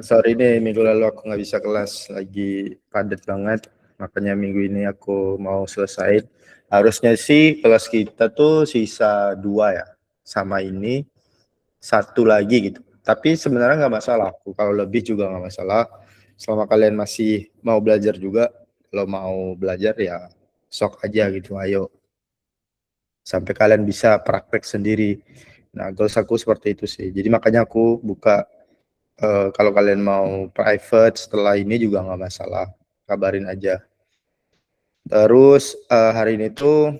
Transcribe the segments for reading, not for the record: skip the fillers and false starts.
Sorry nih, minggu lalu aku nggak bisa kelas, lagi padat banget. Makanya minggu ini aku mau selesai. Harusnya sih kelas kita tuh sisa 2 ya, sama ini 1 lagi gitu. Tapi sebenarnya nggak masalah, aku kalau lebih juga nggak masalah. Selama kalian masih mau belajar juga, kalau mau belajar ya sok aja gitu, ayo. Sampai kalian bisa praktek sendiri. Nah, goals aku seperti itu sih. Jadi makanya aku buka. Kalau kalian mau private setelah ini juga nggak masalah, kabarin aja. Terus hari ini tuh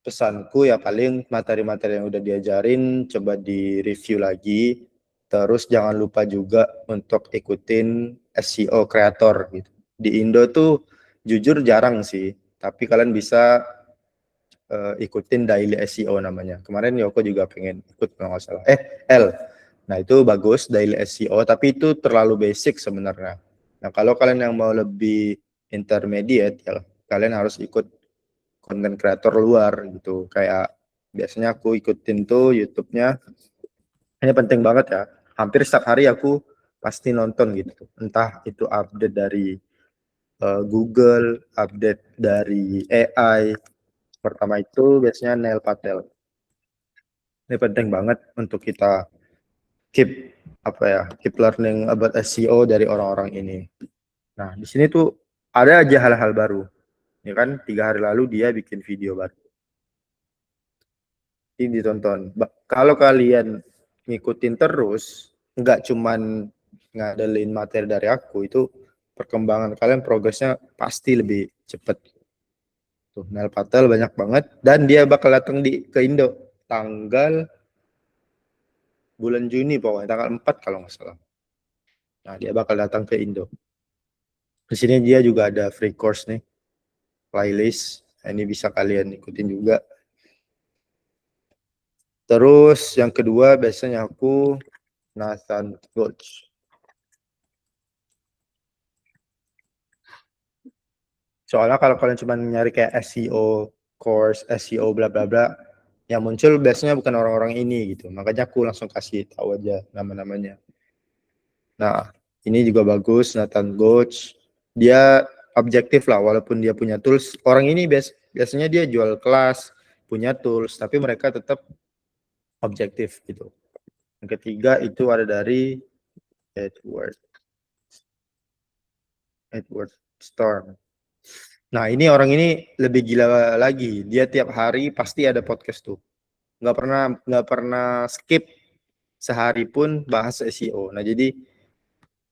pesanku ya paling materi-materi yang udah diajarin coba di review lagi. Terus jangan lupa juga untuk ikutin SEO kreator gitu. Di Indo tuh jujur jarang sih, tapi kalian bisa ikutin daily SEO namanya. Kemarin Yoko juga pengen ikut kalau nggak salah. L. Nah itu bagus daily SEO, tapi itu terlalu basic sebenarnya. Nah kalau kalian yang mau lebih intermediate ya kalian harus ikut konten kreator luar gitu. Kayak biasanya aku ikutin tuh YouTube-nya. Ini penting banget ya. Hampir setiap hari aku pasti nonton gitu. Entah itu update dari Google, update dari AI. Pertama itu biasanya Neil Patel. Ini penting banget untuk kita keep learning about SEO dari orang-orang ini. Nah, di sini tuh ada aja hal-hal baru. Ya kan, 3 hari lalu dia bikin video baru. Ini ditonton. Kalau kalian ngikutin terus, nggak cuman ngadelin materi dari aku, itu perkembangan kalian progresnya pasti lebih cepat. Tuh, Neil Patel banyak banget dan dia bakal datang ke Indo tanggal bulan Juni pokoknya tanggal 4 kalau nggak salah. Nah, dia bakal datang ke Indo. Di sini dia juga ada free course nih, playlist. Nah, ini bisa kalian ikutin juga. Terus yang kedua biasanya aku Nathan Coach. Soalnya kalau kalian cuma nyari kayak SEO course, SEO bla bla bla, yang muncul biasanya bukan orang-orang ini gitu. Makanya aku langsung kasih tahu aja nama-namanya. Nah, ini juga bagus, Nathan Coach. Dia objektif lah, walaupun dia punya tools. Orang ini biasanya dia jual kelas, punya tools, tapi mereka tetap objektif gitu. Yang ketiga itu ada dari Edward Storm. Nah, ini orang ini lebih gila lagi. Dia tiap hari pasti ada podcast tuh. Nggak pernah skip sehari pun bahas SEO. Nah, jadi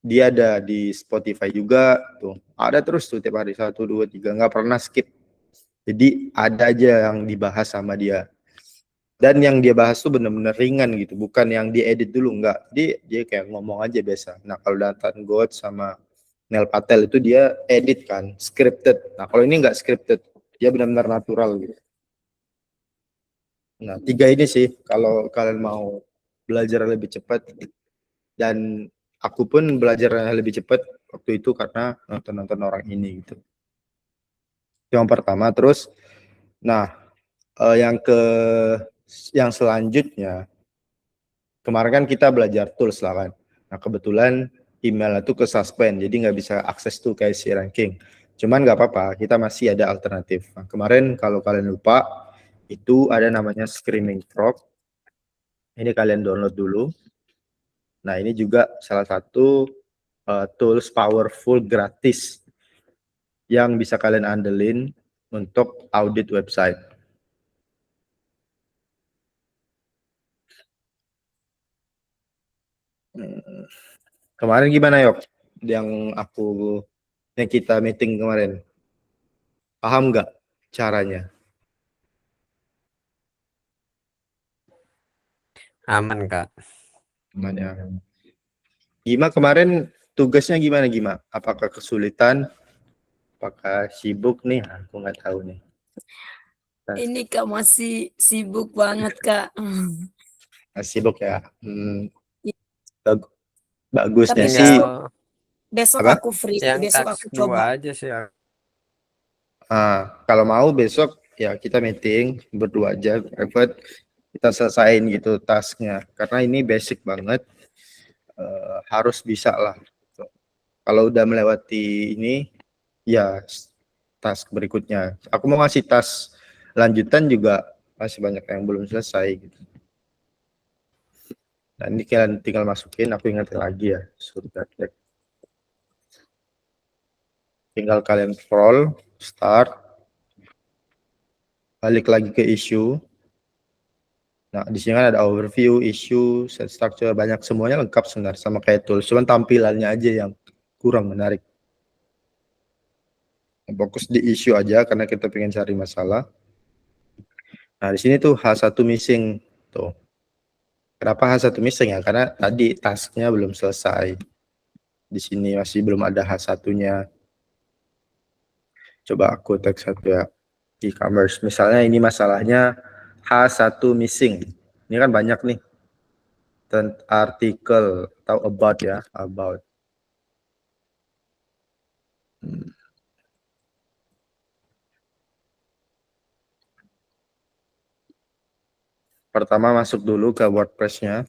dia ada di Spotify juga tuh. Ada terus tuh tiap hari 1, 2, 3. Nggak pernah skip. Jadi ada aja yang dibahas sama dia. Dan yang dia bahas tuh bener-bener ringan gitu. Bukan yang diedit dulu. Nggak. Dia kayak ngomong aja biasa. Nah, kalau Nathan God sama Neil Patel itu dia edit kan. Scripted. Nah, kalau ini nggak scripted. Dia benar-benar natural gitu. Nah, 3 ini sih kalau kalian mau belajar lebih cepat, dan aku pun belajar lebih cepat waktu itu karena nonton orang ini gitu. Yang pertama, terus nah yang selanjutnya kemarin kan kita belajar tools lah kan. Nah kebetulan email itu ke suspend, jadi nggak bisa akses tuh kayak si ranking. Cuman nggak apa-apa, kita masih ada alternatif. Nah, kemarin kalau kalian lupa, itu ada namanya Screaming Frog. Ini kalian download dulu. Nah ini juga salah satu tools powerful gratis yang bisa kalian andelin untuk audit website. Kemarin gimana Yok? Yang kita meeting kemarin, paham nggak caranya? Aman, Kak. Namanya. Gima kemarin tugasnya gimana Gima? Apakah kesulitan? Apakah sibuk nih? Aku nggak tahu nih. Ini Kak masih sibuk banget Kak. Sibuk ya. Bagusnya Tapi sih. besok Apa? aku free, Yang besok task aku 2 coba. aja sih. Kalau mau besok ya kita meeting berdua aja, private, kita selesain gitu tasknya. Karena ini basic banget. harus bisa lah. Gitu. Kalau udah melewati ini, ya task berikutnya. Aku mau ngasih task lanjutan juga masih banyak yang belum selesai. Gitu. Nah ini kalian tinggal masukin, aku ingetin lagi ya. Tinggal kalian scroll, start, balik lagi ke issue. Nah, di sini kan ada overview, issue, set structure, banyak semuanya lengkap sebenarnya sama kayak tools. Cuman tampilannya aja yang kurang menarik. Fokus di issue aja karena kita pengen cari masalah. Nah, di sini tuh H1 missing tuh. Kenapa H1 missing ya? Karena tadi tasknya belum selesai. Di sini masih belum ada H1-nya. Coba aku tag satu ya. E-commerce. Misalnya ini masalahnya H1 missing. Ini kan banyak nih. Artikel atau about ya, about. Pertama masuk dulu ke WordPress-nya.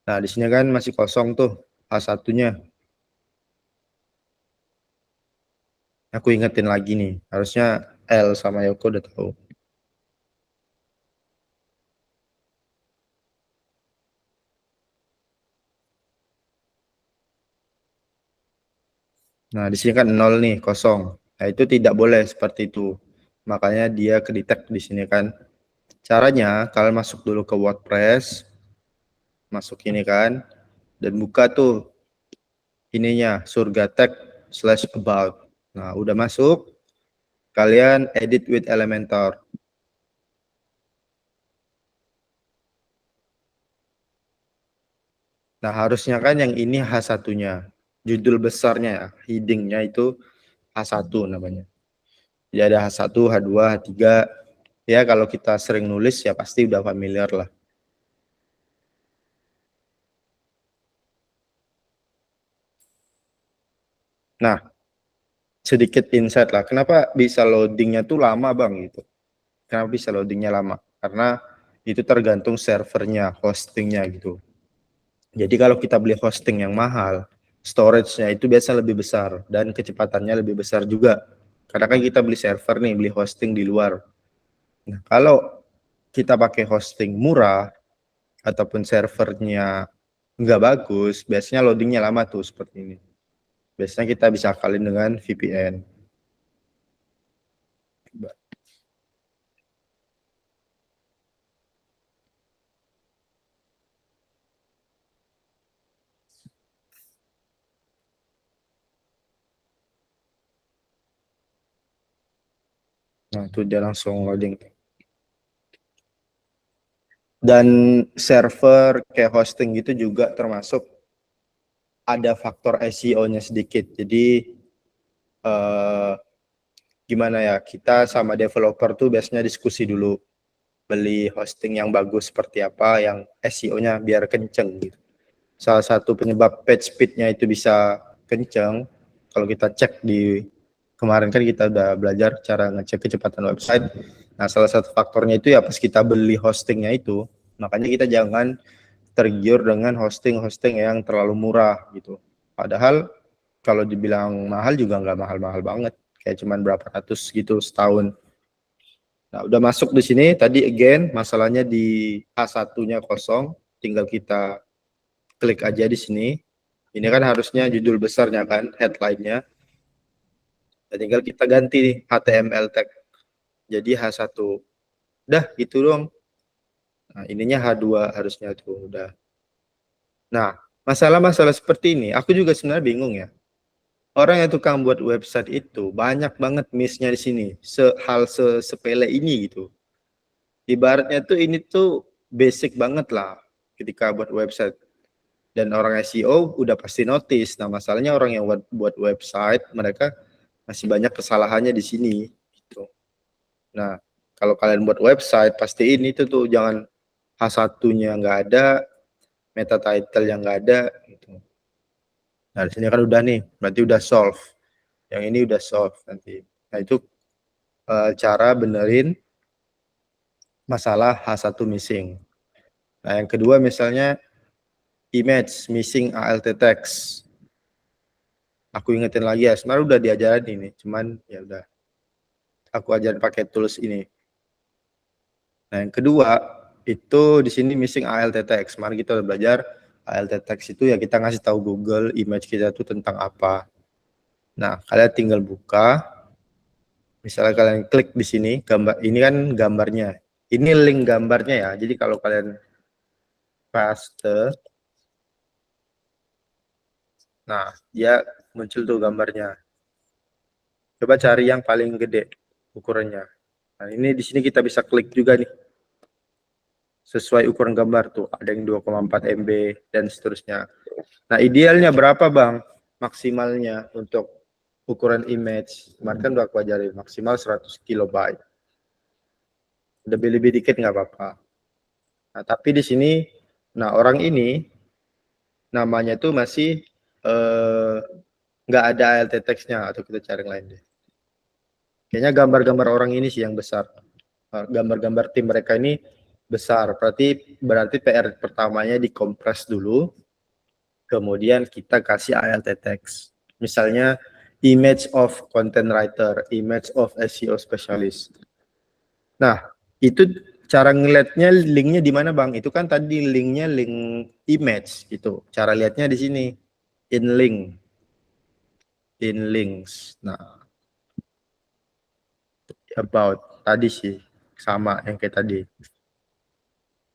Nah, di sini kan masih kosong tuh H1-nya. Aku ingetin lagi nih, harusnya L sama Yoko udah tahu. Nah, di sini kan 0 nih, kosong. Nah, itu tidak boleh seperti itu. Makanya dia kedetek di sini kan. Caranya, kalian masuk dulu ke WordPress. Masuk ini kan. Dan buka tuh ininya, surgatech/about. Nah, udah masuk. Kalian edit with Elementor. Nah, harusnya kan yang ini H1-nya. Judul besarnya ya, heading-nya itu H1 namanya. Jadi ada H1, H2, H3. Ya kalau kita sering nulis ya pasti udah familiar lah. Nah, sedikit insight lah. Kenapa bisa loadingnya tuh lama bang gitu? Kenapa bisa loadingnya lama? Karena itu tergantung servernya, hostingnya gitu. Jadi kalau kita beli hosting yang mahal, storage-nya itu biasa lebih besar dan kecepatannya lebih besar juga. Karena kan kita beli server nih, beli hosting di luar. Nah, kalau kita pakai hosting murah ataupun servernya nggak bagus, biasanya loadingnya lama tuh seperti ini. Biasanya kita bisa akalin dengan VPN. Nah, itu dia langsung loading. Dan server kayak hosting gitu juga termasuk ada faktor SEO-nya sedikit. Jadi gimana ya, kita sama developer tuh biasanya diskusi dulu. Beli hosting yang bagus seperti apa, yang SEO-nya biar kenceng gitu. Salah satu penyebab page speed-nya itu bisa kenceng, kalau kita cek di kemarin kan kita udah belajar cara ngecek kecepatan website. Nah, salah satu faktornya itu ya pas kita beli hostingnya itu, makanya kita jangan tergiur dengan hosting-hosting yang terlalu murah gitu. Padahal kalau dibilang mahal juga nggak mahal-mahal banget, kayak cuman berapa ratus gitu setahun. Nah, udah masuk di sini, tadi again masalahnya di H1-nya kosong, tinggal kita klik aja di sini. Ini kan harusnya judul besarnya kan, headline-nya. Dan tinggal kita ganti HTML tag. Jadi H1. Udah gitu dong. Nah, ininya H2 harusnya tuh udah. Nah, masalah-masalah seperti ini, aku juga sebenarnya bingung ya. Orang yang tukang buat website itu banyak banget miss-nya di sini. Hal sepele ini gitu. Ibaratnya tuh ini tuh basic banget lah ketika buat website. Dan orang SEO udah pasti notice. Nah, masalahnya orang yang buat website, mereka masih banyak kesalahannya di sini. Gitu. Nah, kalau kalian buat website, pastiin itu tuh jangan H1-nya nggak ada, meta title yang nggak ada. Gitu. Nah, di sini kan udah nih, berarti udah solve. Yang ini udah solve nanti. Nah, itu cara benerin masalah H1 missing. Nah, yang kedua misalnya image missing alt text. Aku ingetin lagi ya, sebenarnya udah diajarin ini, cuman ya udah. Aku ajarin pakai tools ini. Nah, yang kedua itu di sini missing alt text. Mari kita udah belajar alt text itu ya kita ngasih tahu Google image kita itu tentang apa. Nah, kalian tinggal buka. Misalnya kalian klik di sini, gambar ini kan gambarnya. Ini link gambarnya ya. Jadi kalau kalian paste, nah dia muncul tuh gambarnya. Coba cari yang paling gede ukurannya. Nah, ini di sini kita bisa klik juga nih. Sesuai ukuran gambar tuh, ada yang 2,4 MB dan seterusnya. Nah, idealnya berapa, Bang? Maksimalnya untuk ukuran image. Kemarin kan udah aku ajarin maksimal 100 kilobyte. Lebih-lebih dikit nggak apa-apa. Nah, tapi di sini, nah orang ini namanya tuh masih nggak ada alt text-nya, atau kita cari yang lain deh. Kayaknya gambar-gambar orang ini sih yang besar. Gambar-gambar tim mereka ini besar. Berarti PR pertamanya dikompres dulu, kemudian kita kasih alt text. Misalnya image of content writer, image of SEO specialist. Nah, itu cara ngelihatnya linknya di mana, Bang? Itu kan tadi linknya link image gitu. Cara lihatnya di sini in links. Nah, about tadi sih sama yang kayak tadi.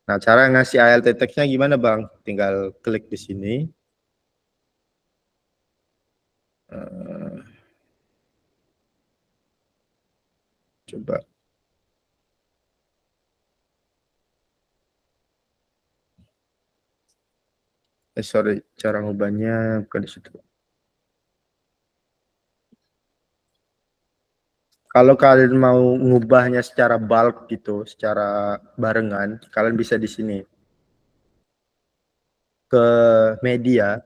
Nah, cara ngasih alt text-nya gimana, Bang? Tinggal klik di sini. Coba. Sorry, cara ngubahnya bukan di situ. Kalau kalian mau ngubahnya secara bulk gitu, secara barengan, kalian bisa di sini. Ke media.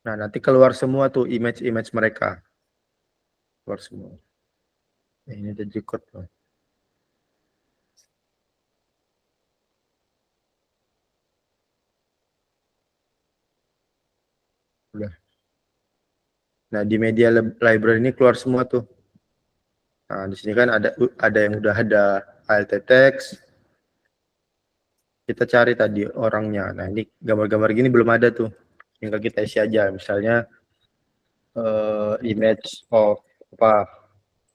Nah, nanti keluar semua tuh image-image mereka. Keluar semua. Ini ada record loh. Udah. Nah, di media library ini keluar semua tuh. Nah, di sini kan ada yang udah ada alt text. Kita cari tadi orangnya. Nah, ini gambar-gambar gini belum ada tuh. Tinggal kita isi aja. Misalnya image of apa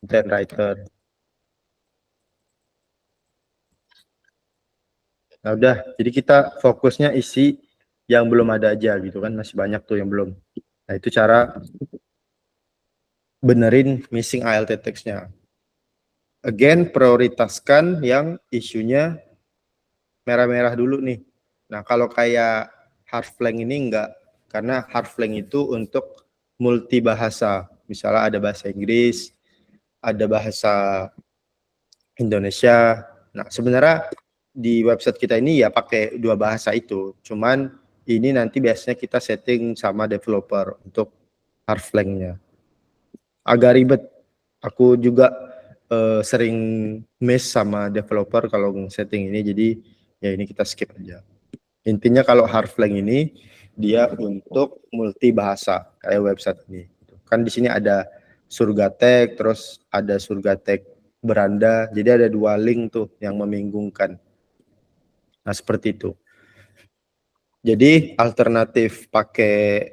content writer. Nah, udah. Jadi kita fokusnya isi yang belum ada aja gitu kan. Masih banyak tuh yang belum. Nah, itu cara benerin missing alt text-nya. Again, prioritaskan yang isunya merah-merah dulu nih. Nah, kalau kayak Hardflank ini enggak, karena Hardflank itu untuk multi bahasa. Misalnya ada bahasa Inggris, ada bahasa Indonesia. Nah, sebenarnya di website kita ini ya pakai dua bahasa itu. Cuman ini nanti biasanya kita setting sama developer untuk Hardflank-nya. Agak ribet. Aku juga sering miss sama developer kalau setting ini, jadi ya ini kita skip aja. Intinya kalau Hardflank ini dia untuk multi bahasa kayak website ini. Kan di sini ada Surgatek, terus ada Surgatek Beranda, jadi ada dua link tuh yang membingungkan. Nah, seperti itu. Jadi alternatif pakai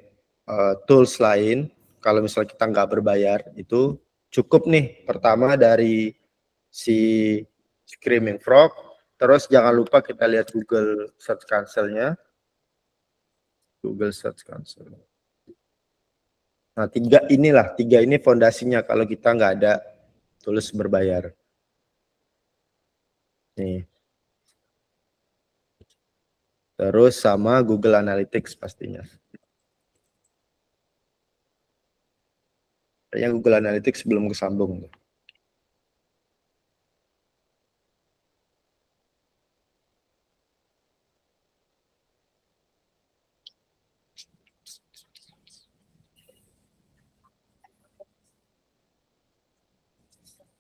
tools lain, kalau misalnya kita nggak berbayar, itu cukup nih. Pertama dari si Screaming Frog, terus jangan lupa kita lihat Google Search Console-nya. Google Search Console. Nah, tiga ini fondasinya kalau kita nggak ada tools berbayar. Nih. Terus sama Google Analytics pastinya. Kayaknya Google Analytics belum kesambung.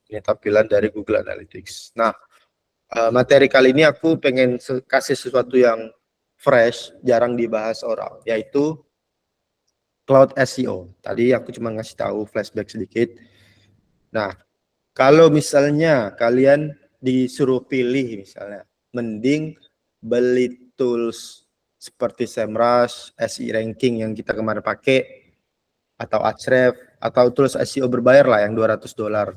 Ini tampilan dari Google Analytics. Nah, Materi kali ini aku pengen kasih sesuatu yang fresh, jarang dibahas orang, yaitu Cloud SEO. Tadi aku cuma ngasih tahu flashback sedikit. Nah, kalau misalnya kalian disuruh pilih misalnya, mending beli tools seperti SEMrush, SE Ranking yang kita kemarin pakai, atau Ahrefs, atau tools SEO berbayar lah yang $200,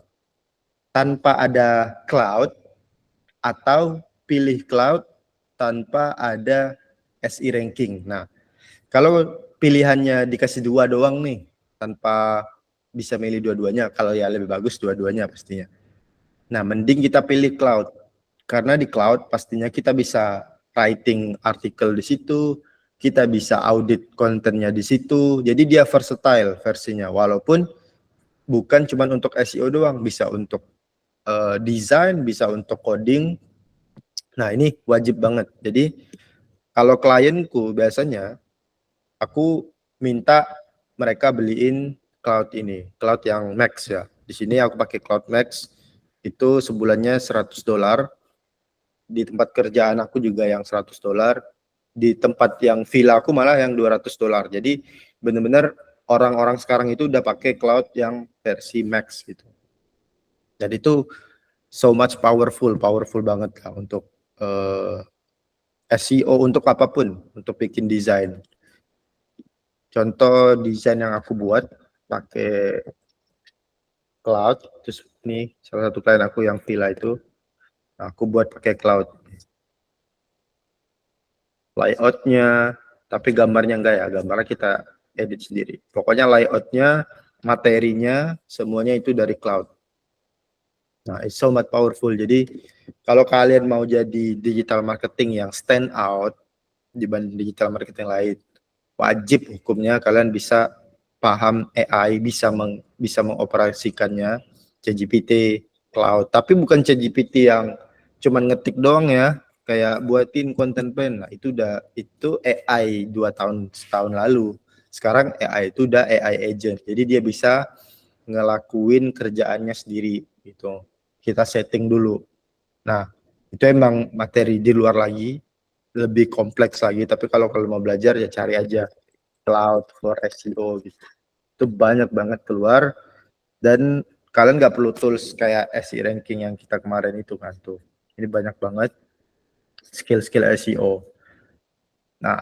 tanpa ada cloud, atau pilih cloud tanpa ada SE Ranking. Nah, kalau pilihannya dikasih dua doang nih, tanpa bisa milih dua-duanya, kalau ya lebih bagus dua-duanya pastinya. Nah, mending kita pilih cloud. Karena di cloud pastinya kita bisa writing artikel di situ, kita bisa audit kontennya di situ. Jadi dia versatile versinya, walaupun bukan cuma untuk SEO doang, bisa untuk desain, bisa untuk coding. Nah, ini wajib banget. Jadi kalau klienku biasanya aku minta mereka beliin cloud ini, cloud yang max ya. Di sini aku pakai cloud max, itu sebulannya $100. Di tempat kerjaan aku juga yang $100. Di tempat yang villa aku malah yang $200. Jadi benar-benar orang-orang sekarang itu udah pakai cloud yang versi max gitu. Jadi itu so much powerful banget lah untuk SEO, untuk apapun, untuk bikin desain. Contoh desain yang aku buat pakai cloud, terus ini salah satu klien aku yang villa itu, aku buat pakai cloud. Layoutnya, tapi gambarnya enggak ya, gambarnya kita edit sendiri. Pokoknya layoutnya, materinya, semuanya itu dari cloud. Nah, it's so much powerful. Jadi kalau kalian mau jadi digital marketing yang stand out dibanding digital marketing lain, wajib hukumnya kalian bisa paham AI, bisa mengoperasikannya, ChatGPT, cloud. Tapi bukan ChatGPT yang cuman ngetik doang ya, kayak buatin konten plan. Nah, itu AI 2 tahun setahun lalu. Sekarang AI itu udah AI agent. Jadi dia bisa ngelakuin kerjaannya sendiri gitu. Kita setting dulu. Nah, itu emang materi di luar lagi, lebih kompleks lagi. Tapi kalau kalian mau belajar ya cari aja cloud for SEO gitu. Itu banyak banget keluar, dan kalian nggak perlu tools kayak SE Ranking yang kita kemarin itu kan tuh. Ini banyak banget skill-skill SEO. Nah,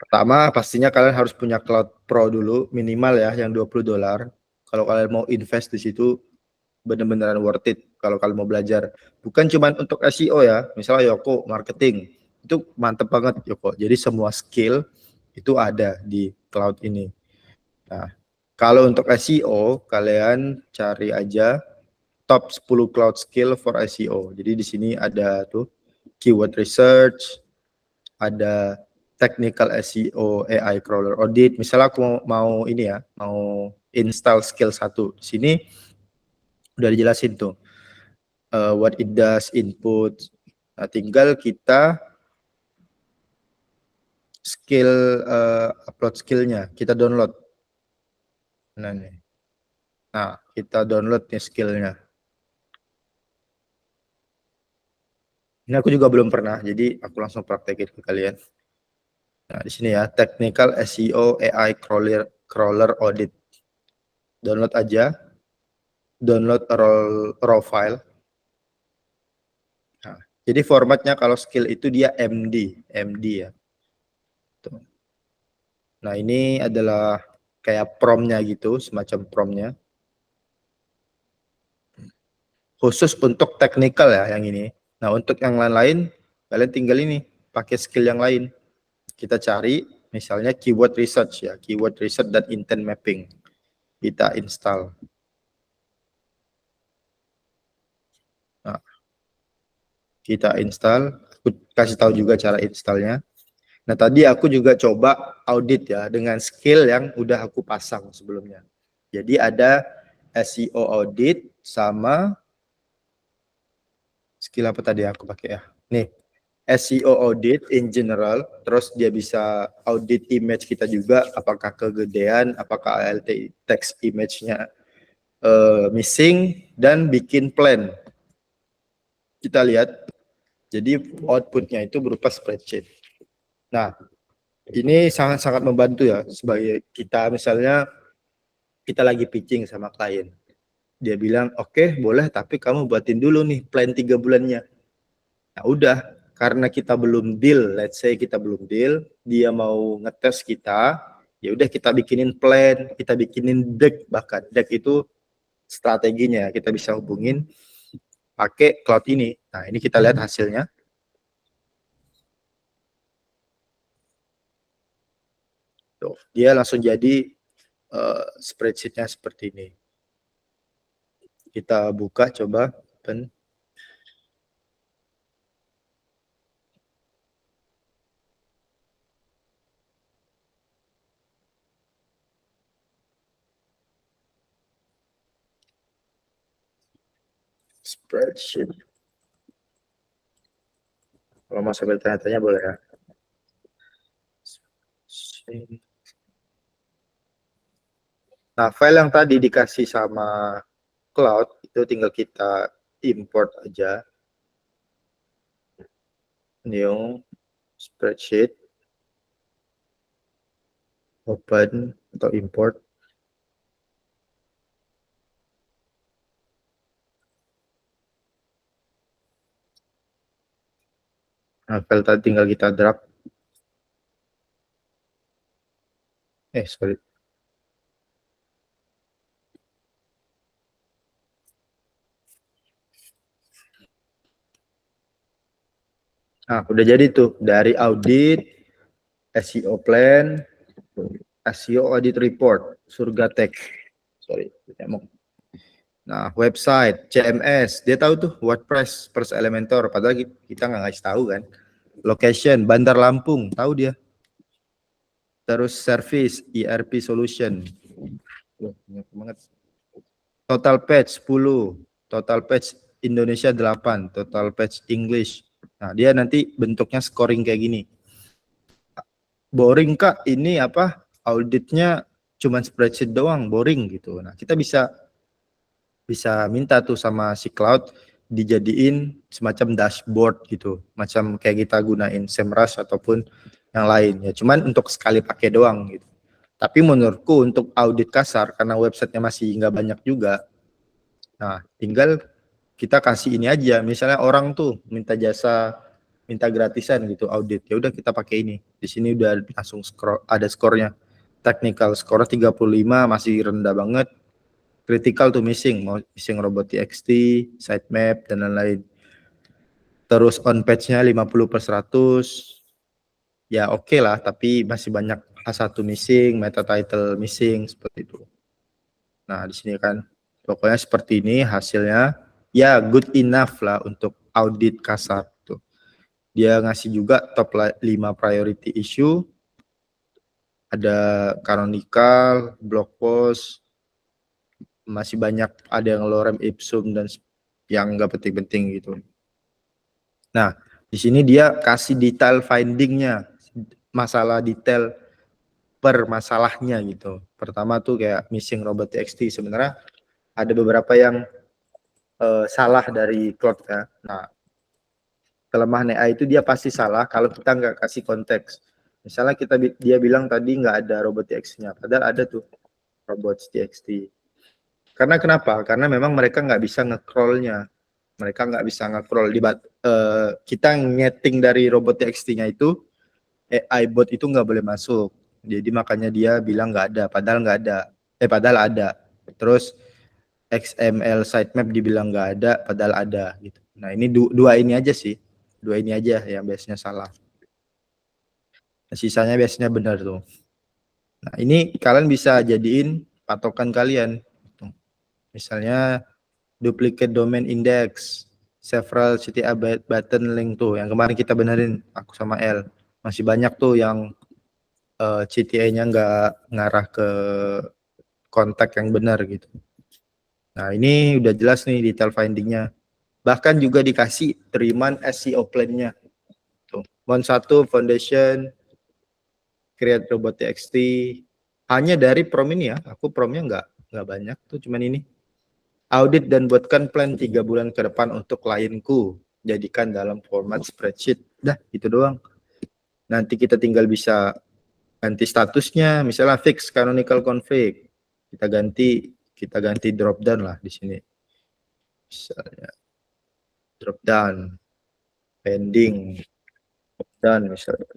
pertama pastinya kalian harus punya Cloud Pro dulu, minimal ya yang $20. Kalau kalian mau invest di situ bener-beneran worth it kalau kalian mau belajar. Bukan cuma untuk SEO ya, misalnya Yoko marketing, itu mantep banget Yoko. Jadi semua skill itu ada di cloud ini. Nah, kalau untuk SEO kalian cari aja top 10 cloud skill for SEO. Jadi di sini ada tuh keyword research, ada technical SEO, AI crawler audit. Misalnya aku mau ini ya, mau install skill 1. Di sini udah dijelasin tuh what it does, input. Nah, tinggal kita upload skillnya, kita download. Nah, kita download nih skillnya. Ini aku juga belum pernah, jadi aku langsung praktekin ke kalian. Nah, di sini ya, technical SEO AI crawler audit. Download aja, download raw file. Nah, jadi formatnya kalau skill itu dia MD ya. Tuh. Nah, ini adalah kayak promnya gitu, semacam promnya. Khusus untuk technical ya yang ini. Nah, untuk yang lain-lain, kalian tinggal ini, pakai skill yang lain. Kita cari, misalnya keyword research ya, keyword research dan intent mapping. Kita install. Nah, kita install, aku kasih tahu juga cara installnya. Nah, tadi aku juga coba audit ya, dengan skill yang udah aku pasang sebelumnya. Jadi ada SEO audit sama skill apa tadi aku pakai ya. Nih, SEO audit in general, terus dia bisa audit image kita juga, apakah kegedean, apakah alt text image-nya missing, dan bikin plan. Kita lihat Jadi outputnya itu berupa spreadsheet. Nah, ini sangat-sangat membantu ya sebagai kita misalnya kita lagi pitching sama klien. Dia bilang, oke, boleh, tapi kamu buatin dulu nih plan 3 bulannya. Nah, udah, karena kita belum deal, let's say kita belum deal, dia mau ngetes kita, ya udah kita bikinin plan, kita bikinin deck, bahkan deck itu strateginya kita bisa hubungin pakai cloud ini. Nah, ini kita lihat hasilnya. Tuh, dia langsung jadi spreadsheet-nya seperti ini. Kita buka coba open. Spreadsheet. Kalau mau sambil tanya-tanya boleh ya. Nah, file yang tadi dikasih sama cloud itu tinggal kita import aja. New spreadsheet, open atau import. Nah, file tadi tinggal kita drag. Sorry. Nah, udah jadi tuh dari audit, SEO plan, SEO audit report, surga tech. Sorry, nah, website, CMS, dia tahu tuh WordPress, First Elementor, padahal kita nggak ngasih tahu kan. Location, Bandar Lampung, tahu dia. Terus service, ERP solution. Total page 10, total page Indonesia 8, total page English. Nah, dia nanti bentuknya scoring kayak gini. Boring Kak, ini apa? Auditnya cuman spreadsheet doang, boring gitu. Nah, kita bisa minta tuh sama si cloud dijadiin semacam dashboard gitu, macam kayak kita gunain Semrush ataupun yang lain ya, cuman untuk sekali pakai doang gitu. Tapi menurutku untuk audit kasar karena websitenya masih nggak banyak juga, nah tinggal kita kasih ini aja, misalnya orang tuh minta jasa, minta gratisan gitu audit, ya udah kita pakai ini. Di sini udah langsung ada skornya, technical score 35 masih rendah banget. Critical to missing, mau missing robot.txt, sitemap, dan lain-lain. Terus on page-nya 50/100, ya oke lah, tapi masih banyak A1 missing, meta title missing, seperti itu. Nah, di sini kan, pokoknya seperti ini hasilnya, ya good enough lah untuk audit kasar. Tuh. Dia ngasih juga top 5 priority issue, ada canonical, blog post, masih banyak ada yang lorem ipsum dan yang nggak penting-penting gitu. Nah, di sini dia kasih detail findingnya, masalah detail per masalahnya gitu. Pertama tuh kayak missing robot.txt, sebenarnya ada beberapa yang salah dari cloud ya. Nah, kelemahan AI itu dia pasti salah kalau kita nggak kasih konteks. Misalnya dia bilang tadi nggak ada robot.txt-nya, padahal ada tuh robot.txt. Karena kenapa? Karena memang mereka nggak bisa nge-crawl-nya. Mereka nggak bisa nge-crawl. Kita ngetting dari robot.txt-nya itu, AI bot itu nggak boleh masuk. Jadi makanya dia bilang nggak ada, padahal nggak ada. Padahal ada. Terus XML sitemap dibilang nggak ada, padahal ada. Gitu. Nah ini dua ini aja sih. Dua ini aja yang biasanya salah. Sisanya biasanya benar tuh. Nah ini kalian bisa jadiin patokan kalian. Misalnya duplicate domain index, several CTA button link tuh yang kemarin kita benerin aku sama L. Masih banyak tuh yang CTA-nya nggak ngarah ke kontak yang benar gitu. Nah ini udah jelas nih detail findingnya. Bahkan juga dikasih teriman SEO plan-nya. Tuh. Mon 1 foundation, create robot.txt. Hanya dari prom ini ya, aku promnya nggak banyak tuh, cuman ini. Audit dan buatkan plan 3 bulan ke depan untuk klienku. jadikan dalam format spreadsheet. Dah, itu doang. Nanti kita tinggal bisa ganti statusnya, misalnya fix canonical config. Kita ganti drop down lah di sini. Misalnya drop down, pending, drop down misalnya.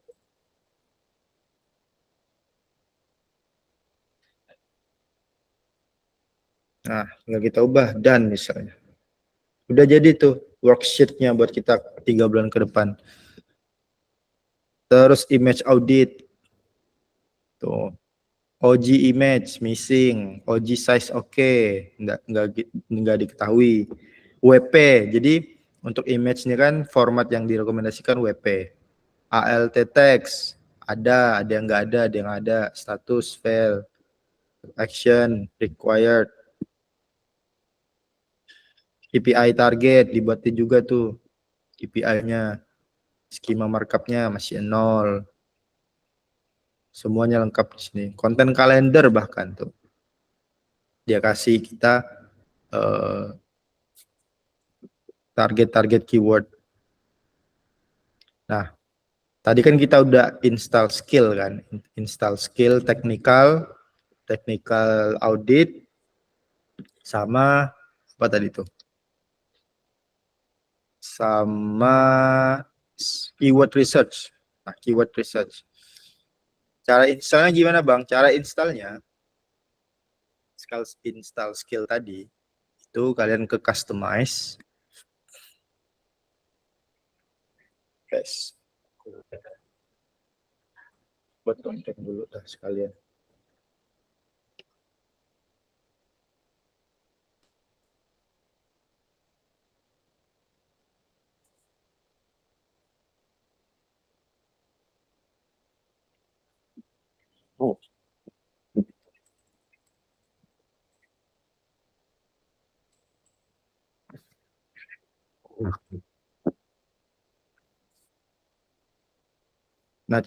Nah, tinggal kita ubah dan misalnya. Udah jadi tuh worksheet-nya buat kita 3 bulan ke depan. Terus image audit. Tuh. OG image missing, OG size oke, enggak diketahui. WP. Jadi untuk image ini kan format yang direkomendasikan WP. ALT text ada yang enggak ada yang ada. Status fail, action required. KPI target dibuatin juga tuh KPI-nya, skema markup-nya masih 0. Semuanya lengkap di sini. Konten kalender bahkan tuh. Dia kasih kita target-target keyword. Nah, tadi kan kita udah install skill kan. Install skill technical audit sama apa tadi tuh? Sama keyword research. Nah, keyword research. Cara installnya gimana, Bang? Cara installnya install skill tadi itu kalian ke customize. Guys. Buat konten dulu dah sekalian. Oh. Nah,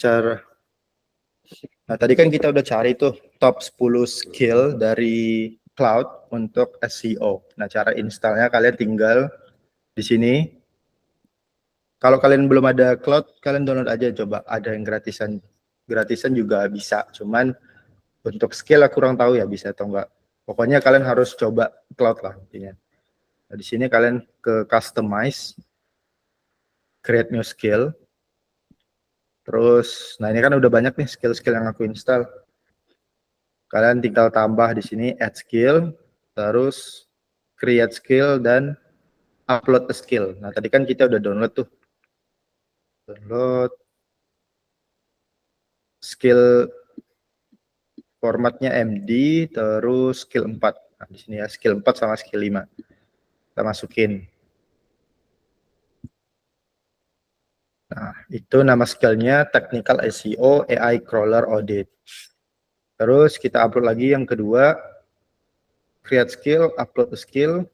tadi kan kita udah cari tuh top 10 skill dari cloud untuk SEO. Nah, cara installnya kalian tinggal di sini. Kalau kalian belum ada cloud, kalian download aja coba. Ada yang gratisan. Gratisan juga bisa. Cuman untuk skill aku kurang tahu ya bisa atau enggak. Pokoknya kalian harus coba cloud lah intinya. Nah, di sini kalian ke customize, create new skill. Terus, nah ini kan udah banyak nih skill-skill yang aku install. Kalian tinggal tambah di sini add skill, terus create skill dan upload a skill. Nah tadi kan kita udah download tuh. Download skill formatnya MD, terus skill 4. Nah, di sini ya skill 4 sama skill 5. Kita masukin. Nah, itu nama skillnya Technical SEO AI Crawler Audit. Terus kita upload lagi yang kedua, create skill, upload skill,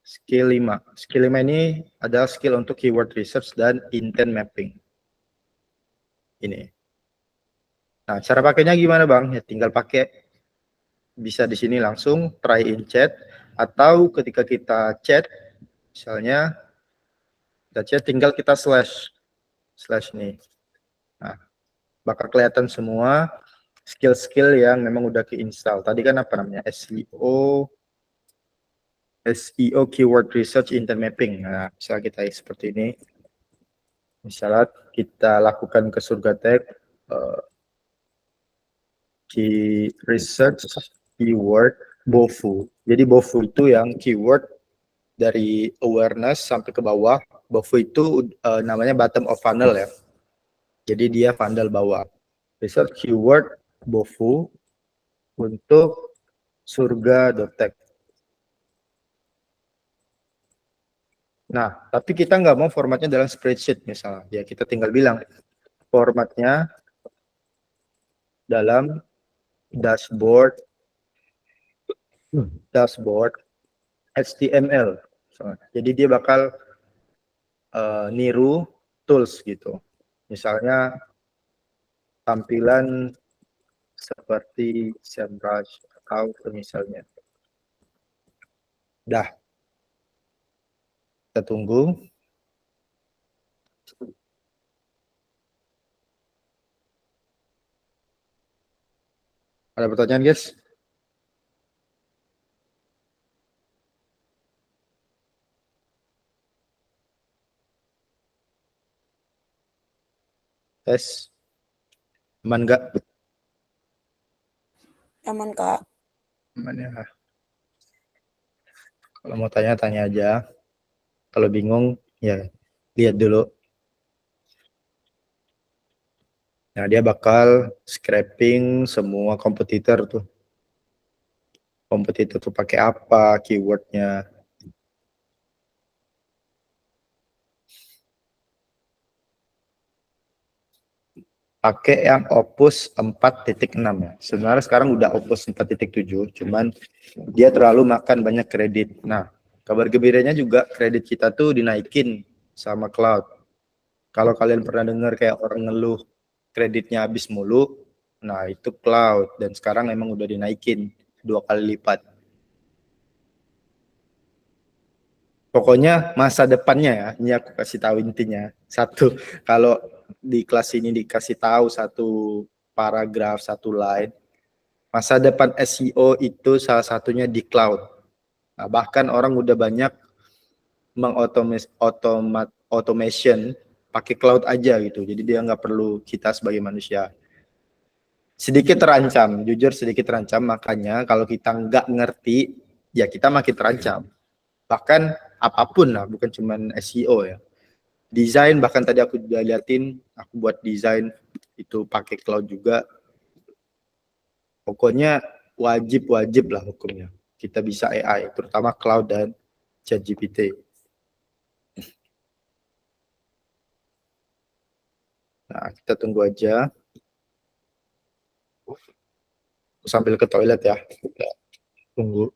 skill 5. Skill 5 ini adalah skill untuk keyword research dan intent mapping. Ini. Nah, cara pakainya gimana, Bang? Ya tinggal pakai. Bisa di sini langsung try in chat, atau ketika kita chat, misalnya kita chat tinggal kita slash nih. Nah, bakal kelihatan semua skill-skill yang memang udah keinstall. Tadi kan apa namanya? SEO keyword research intent mapping. Nah, misalnya kita seperti ini. Misalnya kita lakukan ke Surga Tech key research keyword BOFU. Jadi BOFU itu yang keyword dari awareness sampai ke bawah. BOFU itu namanya bottom of funnel ya. Jadi dia funnel bawah. Research keyword BOFU untuk surga.tech. Nah, tapi kita nggak mau formatnya dalam spreadsheet misalnya. Ya kita tinggal bilang formatnya dalam dashboard HTML. Jadi dia bakal niru tools gitu. Misalnya tampilan seperti SEMrush atau misalnya. Dah. Kita tunggu. Ada pertanyaan, guys? Tes. Aman nggak? Aman, Kak. Aman ya. Kalau mau tanya, tanya aja. Kalau bingung, ya lihat dulu. Nah, dia bakal scraping semua kompetitor tuh. Kompetitor tuh pakai apa, keywordnya. Pakai yang Opus 4.6 ya. Sebenarnya sekarang udah Opus 4.7, cuman dia terlalu makan banyak kredit. Nah, kabar gembiranya juga kredit kita tuh dinaikin sama cloud. Kalau kalian pernah dengar kayak orang ngeluh kreditnya habis mulu, nah itu cloud dan sekarang emang udah dinaikin 2 kali lipat. Pokoknya masa depannya ya, ini aku kasih tahu intinya. Satu, kalau di kelas ini dikasih tahu satu paragraf, satu line, masa depan SEO itu salah satunya di cloud. Nah, bahkan orang udah banyak automation pakai cloud aja gitu. Jadi dia nggak perlu kita sebagai manusia. Sedikit terancam, jujur sedikit terancam. Makanya kalau kita nggak ngerti, ya kita makin terancam. Bahkan apapun lah, bukan cuma SEO ya. Desain bahkan tadi aku udah liatin, aku buat desain itu pakai cloud juga. Pokoknya wajib lah hukumnya. Kita bisa AI, terutama cloud dan ChatGPT. Nah, kita tunggu aja. Sambil ke toilet ya. Tunggu.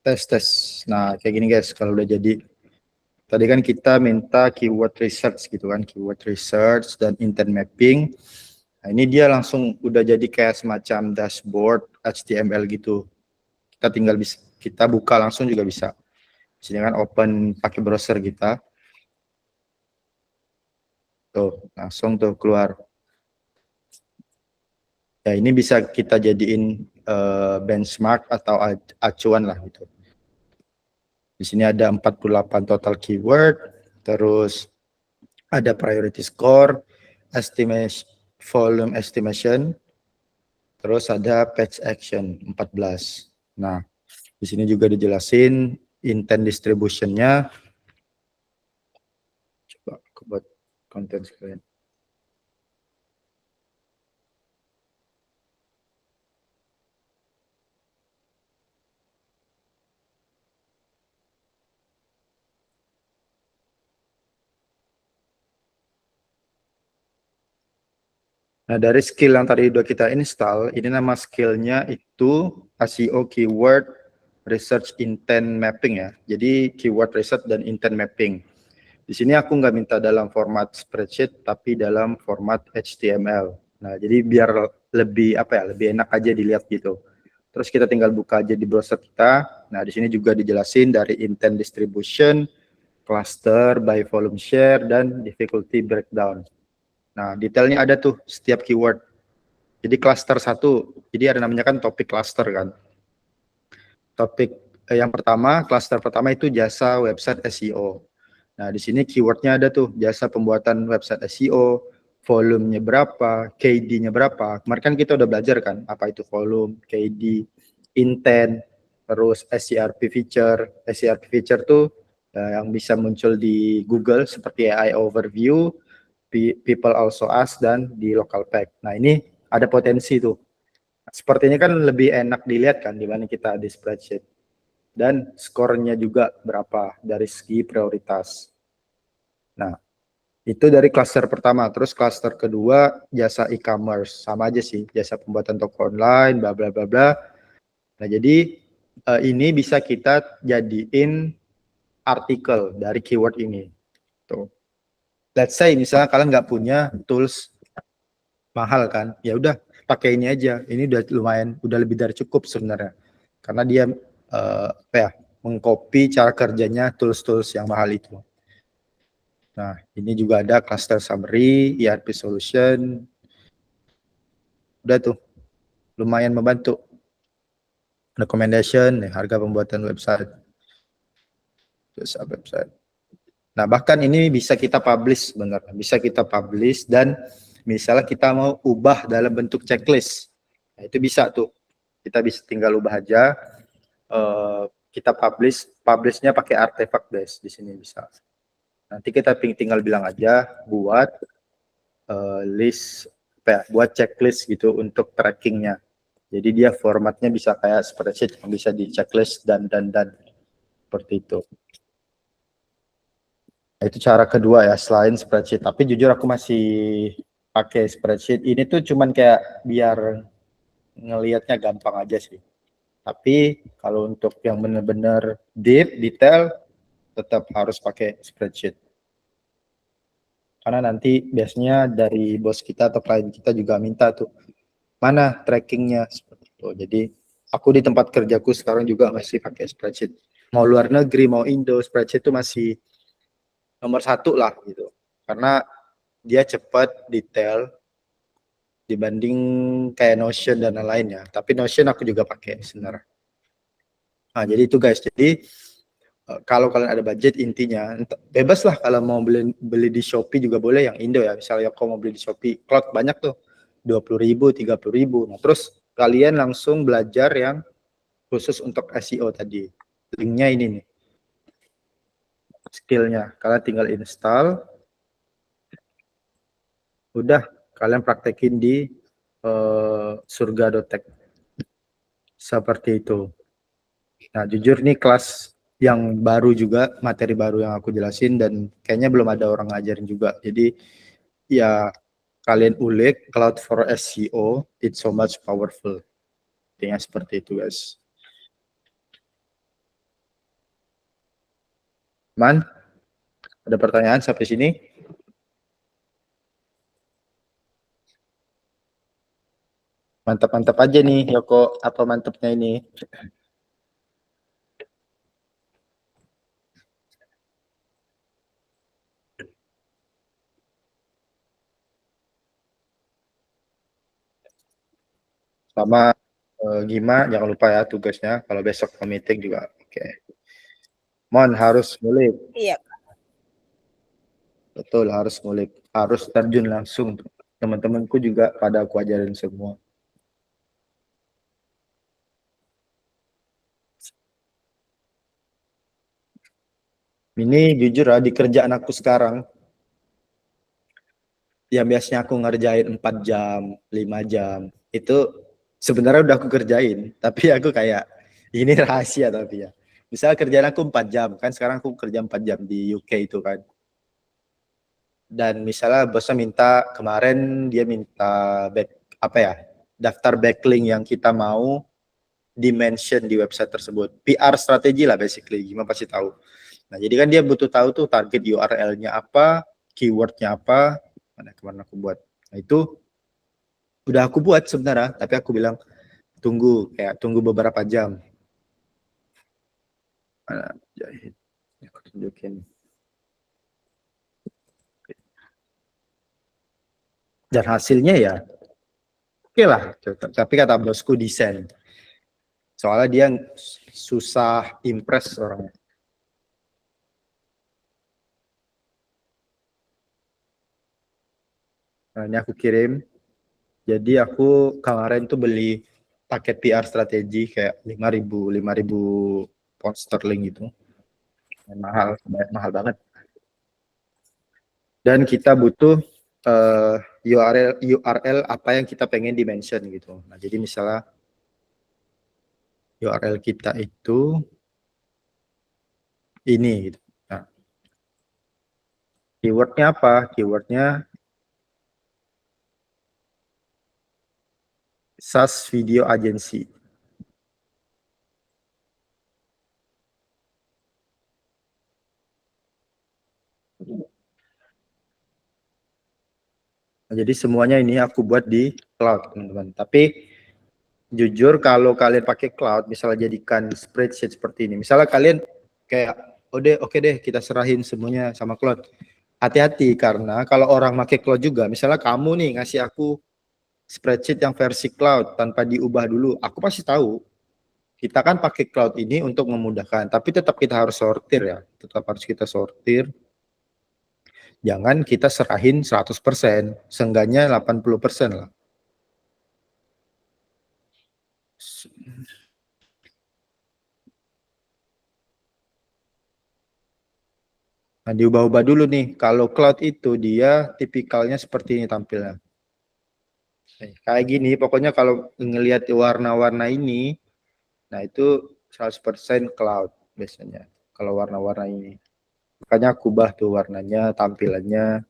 tes. Nah, kayak gini guys, kalau udah jadi. Tadi kan kita minta keyword research gitu kan, keyword research dan intent mapping. Nah, ini dia langsung udah jadi kayak semacam dashboard HTML gitu. Kita tinggal kita buka langsung juga bisa. Sini kan open pakai browser kita. Tuh, langsung tuh keluar. Ya, ini bisa kita jadiin benchmark atau acuan lah gitu. Di sini ada 48 total keyword, terus ada priority score, estimation, volume estimation, terus ada page action 14. Nah, di sini juga dijelasin intent distribution-nya. Coba aku buat konten sekalian. Nah, dari skill yang tadi udah kita install, ini nama skillnya itu SEO Keyword Research Intent Mapping ya. Jadi keyword research dan intent mapping. Di sini aku nggak minta dalam format spreadsheet, tapi dalam format HTML. Nah, jadi biar lebih lebih enak aja dilihat gitu. Terus kita tinggal buka aja di browser kita. Nah, di sini juga dijelasin dari intent distribution, cluster by volume share, dan difficulty breakdown. Nah, detailnya ada tuh setiap keyword. Jadi cluster 1, jadi ada namanya kan topik cluster kan. Topik yang pertama, cluster pertama itu jasa website SEO. Nah, di sini keywordnya ada tuh, jasa pembuatan website SEO, volumenya berapa, KD-nya berapa. Kemarin kan kita udah belajar kan, apa itu volume, KD, intent, terus SERP feature. SERP feature tuh yang bisa muncul di Google seperti AI overview, people also ask, dan di local pack. Nah, ini ada potensi tuh. Sepertinya kan lebih enak dilihat kan dibanding kita di spreadsheet. Dan skornya juga berapa dari segi prioritas. Nah, itu dari cluster pertama. Terus cluster kedua jasa e-commerce, sama aja sih, jasa pembuatan toko online, bla bla bla bla. Nah, jadi ini bisa kita jadiin artikel dari keyword ini. Tuh. Let's say misalnya kalian nggak punya tools mahal kan, ya udah pakai ini aja. Ini udah lumayan, udah lebih dari cukup sebenarnya. Karena dia mengcopy cara kerjanya tools-tools yang mahal itu. Nah, ini juga ada cluster summary, ERP solution. Udah tuh, lumayan membantu. Recommendation, harga pembuatan website. Website. Nah, bahkan ini bisa kita publish sebenarnya. Bisa kita publish dan misalnya kita mau ubah dalam bentuk checklist. Nah, itu bisa tuh. Kita bisa tinggal ubah aja. Kita publishnya pakai artifact base di sini bisa. Nanti kita tinggal bilang aja buat list buat checklist gitu untuk trackingnya. Jadi dia formatnya bisa kayak spreadsheet yang bisa di checklist dan seperti itu. Nah, itu cara kedua ya selain spreadsheet. Tapi jujur aku masih pakai spreadsheet. Ini tuh cuman kayak biar ngelihatnya gampang aja sih. Tapi kalau untuk yang benar-benar deep, detail, tetap harus pakai spreadsheet. Karena nanti biasanya dari bos kita atau klien kita juga minta tuh, mana trackingnya seperti itu. Jadi aku di tempat kerjaku sekarang juga masih pakai spreadsheet. Mau luar negeri, mau Indo, spreadsheet itu masih nomor 1 lah gitu. Karena dia cepat, detail, dibanding kayak Notion dan lain-lainnya. Tapi Notion aku juga pakai sebenarnya. Nah, jadi itu guys. Jadi kalau kalian ada budget, intinya bebas lah, kalau mau beli di Shopee juga boleh yang Indo ya. Misalnya kalau mau beli di Shopee Cloud banyak tuh 20.000, 30.000. Nah, terus kalian langsung belajar yang khusus untuk SEO tadi. Linknya ini nih, skillnya. Kalian tinggal install, udah kalian praktekin di surga.tech seperti itu. Nah, jujur nih kelas yang baru juga, materi baru yang aku jelasin, dan kayaknya belum ada orang ngajarin juga. Jadi ya kalian ulik Cloud for SEO, it's so much powerful. Intinya seperti itu guys. Man, ada pertanyaan sampai sini? Mantap-mantap aja nih, Yoko. Apa mantapnya ini? Sama Gima, jangan lupa ya tugasnya. Kalau besok ke meeting juga. Oke. Mon, harus ngulik. Iya. Betul, harus ngulik. Harus terjun langsung. Teman-temanku juga pada aku ajarin semua. Ini jujur di kerjaan aku sekarang, yang biasanya aku ngerjain 4 jam, 5 jam, itu sebenarnya udah aku kerjain, tapi aku kayak, ini rahasia tapi ya. Misalnya kerjaan aku 4 jam, kan sekarang aku kerja 4 jam di UK itu kan. Dan misalnya bosnya minta, kemarin dia minta daftar backlink yang kita mau dimention di website tersebut. PR strategi lah basically, gimana pasti tahu. Nah, jadi kan dia butuh tahu tuh target URL-nya apa, keyword-nya apa, mana kemana aku buat. Nah, itu udah aku buat sebenarnya, tapi aku bilang tunggu beberapa jam. Mana jahit, aku tunjukin. Dan hasilnya ya, oke lah. Tapi kata bosku desain. Soalnya dia susah impress orangnya. Nah, ini aku kirim. Jadi aku kemarin tuh beli paket PR strategi kayak 5.000 pound sterling gitu. Mahal, mahal banget. Dan kita butuh URL apa yang kita pengen dimension gitu. Nah, jadi misalnya URL kita itu ini gitu. Nah, keywordnya apa? Keywordnya SaaS Video Agency. Nah, jadi semuanya ini aku buat di cloud, teman-teman. Tapi jujur kalau kalian pakai cloud, misalnya jadikan spreadsheet seperti ini. Misalnya kalian kayak, oke deh kita serahin semuanya sama cloud. Hati-hati karena kalau orang pakai cloud juga, misalnya kamu nih ngasih aku spreadsheet yang versi cloud tanpa diubah dulu, aku pasti tahu. Kita kan pakai cloud ini untuk memudahkan, tapi tetap kita harus sortir ya. Tetap harus kita sortir. Jangan kita serahin 100%, seenggaknya 80% lah. Nah, diubah-ubah dulu nih. Kalau cloud itu dia tipikalnya seperti ini tampilnya. Kayak gini, pokoknya kalau ngelihat warna-warna ini, nah itu 100% cloud biasanya. Kalau warna-warna ini. Makanya aku ubah tuh warnanya, tampilannya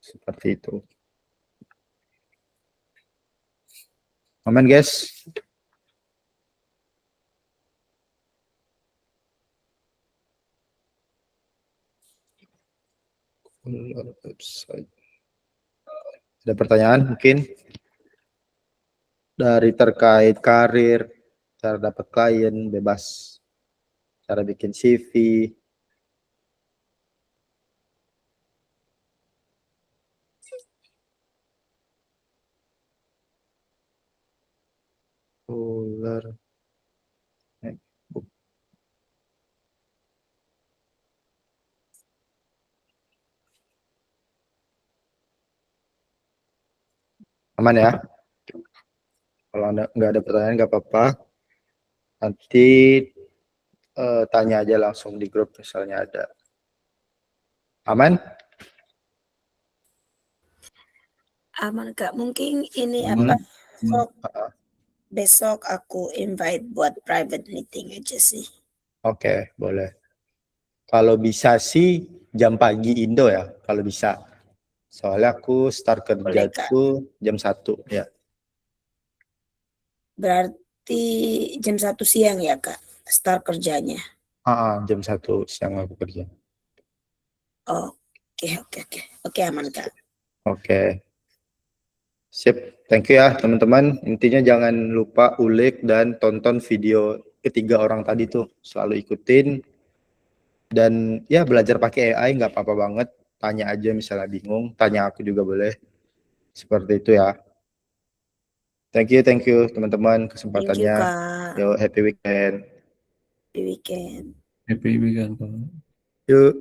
seperti itu. Aman guys? Ada pertanyaan mungkin? Dari terkait karir, cara dapat klien, bebas. Cara bikin CV. Ular. Aman ya? Kalau nggak ada pertanyaan nggak apa-apa. Nanti tanya aja langsung di grup misalnya ada. Aman? Aman Kak. Mungkin ini Aman. besok aku invite buat private meeting aja sih. Oke, boleh. Kalau bisa sih jam pagi Indo ya, kalau bisa. Soalnya aku start kerja tuh jam 1 ya. Berarti jam 1 siang ya Kak, start kerjanya. Jam 1 siang aku kerja. Oke, aman Kak. Oke. Sip, thank you ya teman-teman. Intinya jangan lupa ulik dan tonton video ketiga orang tadi tuh. Selalu ikutin. Dan ya belajar pakai AI nggak apa-apa banget. Tanya aja misalnya bingung. Tanya aku juga boleh. Seperti itu ya. Thank you teman-teman Thank you kesempatannya. Kak. Yo, happy weekend. Happy weekend. Happy weekend, Pak. Yuk.